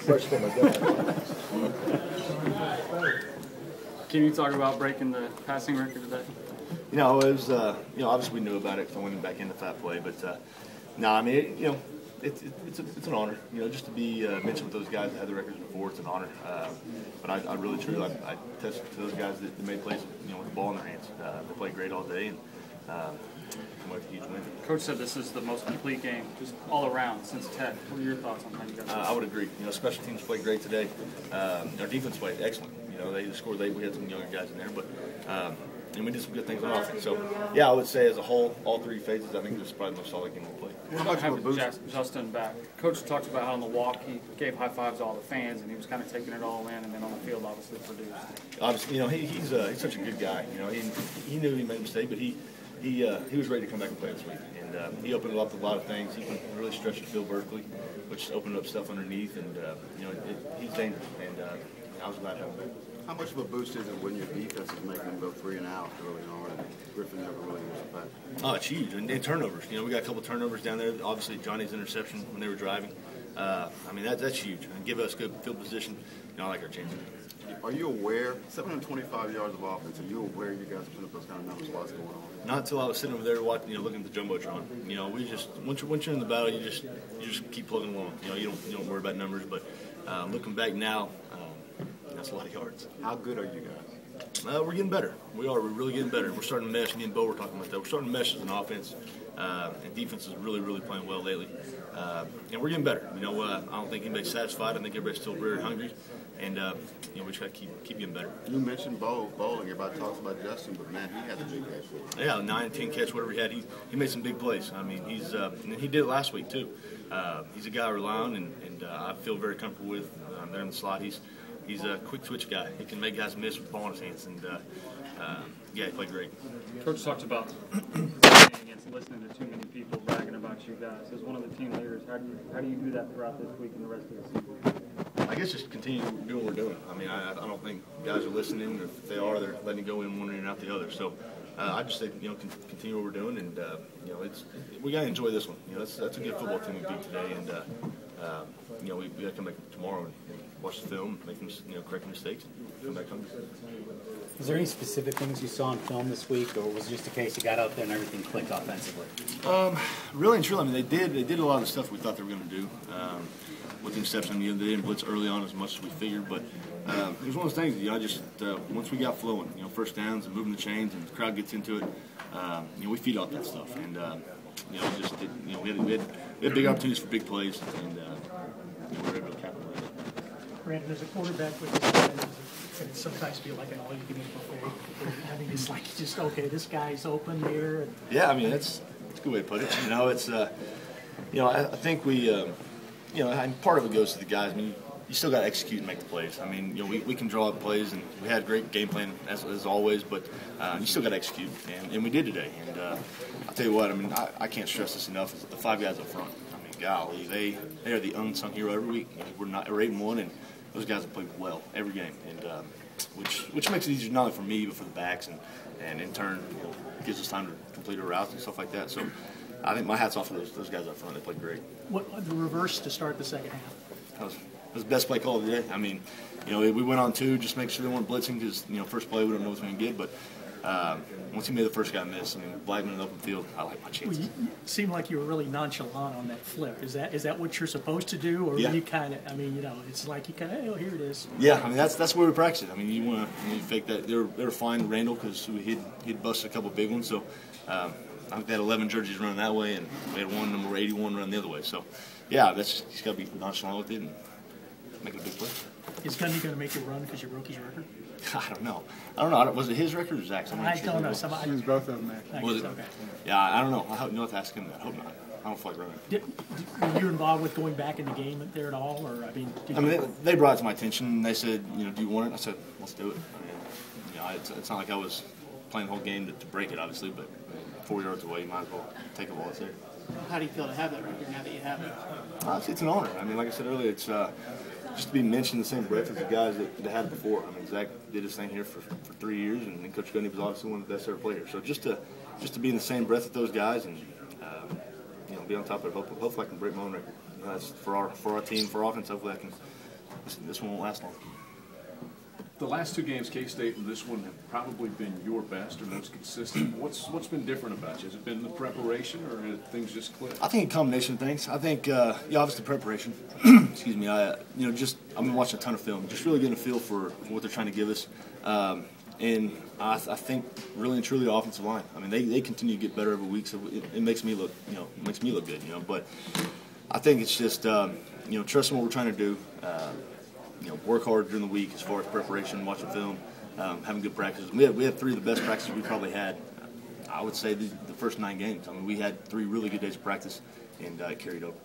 Question my God. Can you talk about breaking the passing record today? You know, it was, obviously we knew about it because I went back into fat play, but no, I mean, it's an honor, just to be mentioned with those guys that had the records before. It's an honor. But I really, truly, I tested to those guys that made plays, with the ball in their hands. They played great all day, and come away with a huge win. Coach said this is the most complete game, just all around since Tech. What are your thoughts on how you guys? I would agree. Special teams played great today. Our defense played excellent. They scored late. We had some younger guys in there, but. And we did some good things on offense. So, yeah, I would say as a whole, all three phases, I think this is probably the most solid game we'll play. How about having Justin back? Coach talked about how on the walk he gave high fives to all the fans, and he was kind of taking it all in, and then on the field, obviously produced. Obviously, he's such a good guy. He knew he made a mistake, but he was ready to come back and play this week, and he opened up a lot of things. He can really stretch the field vertically, which opened up stuff underneath, and he's dangerous. And I was glad to have him back. How much of a boost is it when your defense is making them go 3 and out early on, and Griffin never really was a back? Oh, it's huge. And turnovers. We got a couple of turnovers down there. Obviously, Johnny's interception when they were driving. I mean, that's huge. And give us good field position. I like our chances. Are you aware, 725 yards of offense, are you aware you guys put up those kind of numbers while it's going on? Not until I was sitting over there watching, looking at the Jumbotron. We just, once you're in the battle, you just keep plugging along. You don't worry about numbers. But looking back now, that's a lot of yards. How good are you guys? We're getting better. We are. We're really getting better. We're starting to mesh. Me and Bo were talking about that. We're starting to mesh as an offense, and defense is really, really playing well lately. And we're getting better. I don't think anybody's satisfied. I think everybody's still very hungry, and we just got to keep getting better. You mentioned bowling. Everybody talks about Justin, but man, he had a big catch. Yeah, 9, 10 catch, whatever he had. He made some big plays. I mean, and he did it last week too. He's a guy I rely on, and I feel very comfortable with. There in the slot, He's a quick switch guy. He can make guys miss with the ball in his hands, and yeah, he played great. Coach talked about against listening to too many people bragging about you guys. As one of the team leaders, how do you do that throughout this week and the rest of the season? I guess just continue doing what we're doing. I mean, I don't think guys are listening. If they are, they're letting it go in one ear and out the other. So I just say, continue what we're doing, and we got to enjoy this one. That's a good football team we beat today, and we got to come back tomorrow and watch the film, make them, correct mistakes, and come back home. Was there any specific things you saw on film this week, or was it just a case you got out there and everything clicked offensively? Really and truly, I mean, they did a lot of the stuff we thought they were going to do. With the exception, they didn't blitz early on as much as we figured, but it was one of those things. Once we got flowing, first downs and moving the chains, and the crowd gets into it, we feed off that stuff, and we had big opportunities for big plays, and we were able to capitalize. Brandon, as a quarterback with this guy, can it sometimes feel like an all-you-can-eat buffet? I mean, it's like okay, this guy's open here. Yeah, I mean that's a good way to put it. It's I think we, and part of it goes to the guys. I mean, you still got to execute and make the plays. I mean, we can draw up plays, and we had a great game plan as always, but you still got to execute, and we did today. And I'll tell you what, I mean, I can't stress this enough. The 5 guys up front. I mean, golly, they are the unsung hero every week. We're 8-1, and those guys have played well every game, and which makes it easier not only for me but for the backs, and in turn gives us time to complete our routes and stuff like that. So I think my hat's off to those guys up front. They played great. What the reverse to start the second half? That was the best play call of the day. I mean, we went on 2, just make sure they weren't blitzing because first play we don't know what's going to get, but. Once he made the first guy miss, I mean, Blackman in the open field, I like my chances. Well, you seemed like you were really nonchalant on that flip. Is that what you're supposed to do, or yeah. You kind of? I mean, it's like you kind of, oh, here it is. Yeah, I mean that's where we practice it. I mean, you want to fake that. They were fine Randall because he'd busted a couple big ones. So I think they had 11 jerseys running that way, and we had one number 81 running the other way. So yeah, he's got to be nonchalant with it and make it a big play. Is Gundy going to make you run because you broke his record? I don't know. Was it his record or Zach's? I don't know. It was both of them, man. Was it? Okay. Yeah, I don't know. You'll have to ask him that. I hope not. I don't feel like running. Were you involved with going back in the game there at all, or they brought it to my attention. And they said, do you want it? I said, let's do it. I mean, it's not like I was playing the whole game to break it, obviously, but 4 yards away, you might as well take it while it's there. How do you feel to have that record now that you have it? It's an honor. I mean, like I said earlier, it's just to be mentioned in the same breath as the guys that had it before. I mean, Zach did his thing here for 3 years, and then Coach Gundy was obviously one of the best ever players. So just to be in the same breath with those guys and be on top of it. Hopefully I can break my own record. That's for our team, for our offense. Hopefully I can this one won't last long. The last two games, K-State and this one, have probably been your best or most consistent. What's been different about you? Has it been the preparation, or have things just clicked? I think a combination of things. I think, obviously preparation. Excuse me. I've been watching a ton of film, just really getting a feel for what they're trying to give us. And I think really and truly the offensive line. I mean, they continue to get better every week, so it makes me look, good. But I think it's just, trusting what we're trying to do. Work hard during the week as far as preparation, watching film, having good practices. We had three of the best practices we probably had, I would say, the first 9 games. I mean, we had 3 really good days of practice, and it carried over.